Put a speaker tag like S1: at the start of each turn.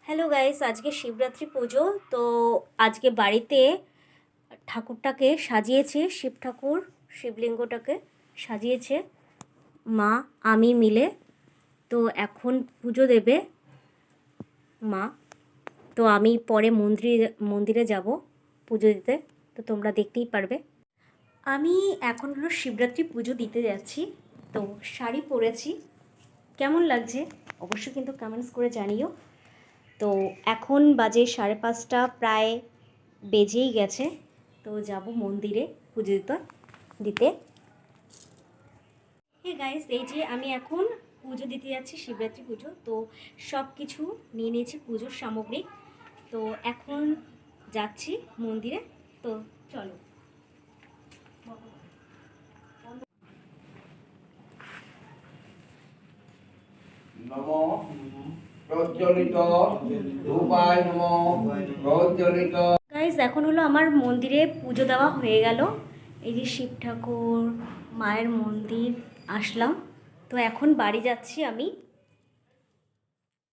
S1: Hello guys, আজকে শিবরাত্রি পুজো। তো আজকে বাড়িতে ঠাকুরটাকে সাজিয়েছে, শিব ঠাকুর শিবলিঙ্গটাকে সাজিয়েছে মা আমি মিলে। তো এখন পুজো দেবে মা। তো আমি পরে মন্দিরে যাব পুজো দিতে, তো তোমরা দেখতেই পারবে। আমি এখন হলো শিবরাত্রি পুজো দিতে যাচ্ছি। তো শাড়ি পরেছি, কেমন লাগছে অবশ্যই কিন্তু কমেন্টস করে জানিও। তো এখন বাজে 5:30, প্রায় বেজেই গেছে। তো যাব মন্দিরে পুজো দিতে। গাইস, এই যে আমি এখন পুজো দিতে যাচ্ছি, শিবরাত্রি পুজো। তো সব কিছু নিয়ে নিয়েছি পুজোর সামগ্রী। তো এখন যাচ্ছি মন্দিরে, তো চলো।
S2: নমো প্রজ্বলিত রূপায় নমো প্রজ্বলিত।
S1: গাইস, এখন হলো আমার মন্দিরে পুজো দেওয়া হয়ে গেল। এই যে শিব ঠাকুর মায়ের মন্দির আসলাম। তো এখন বাড়ি যাচ্ছি আমি।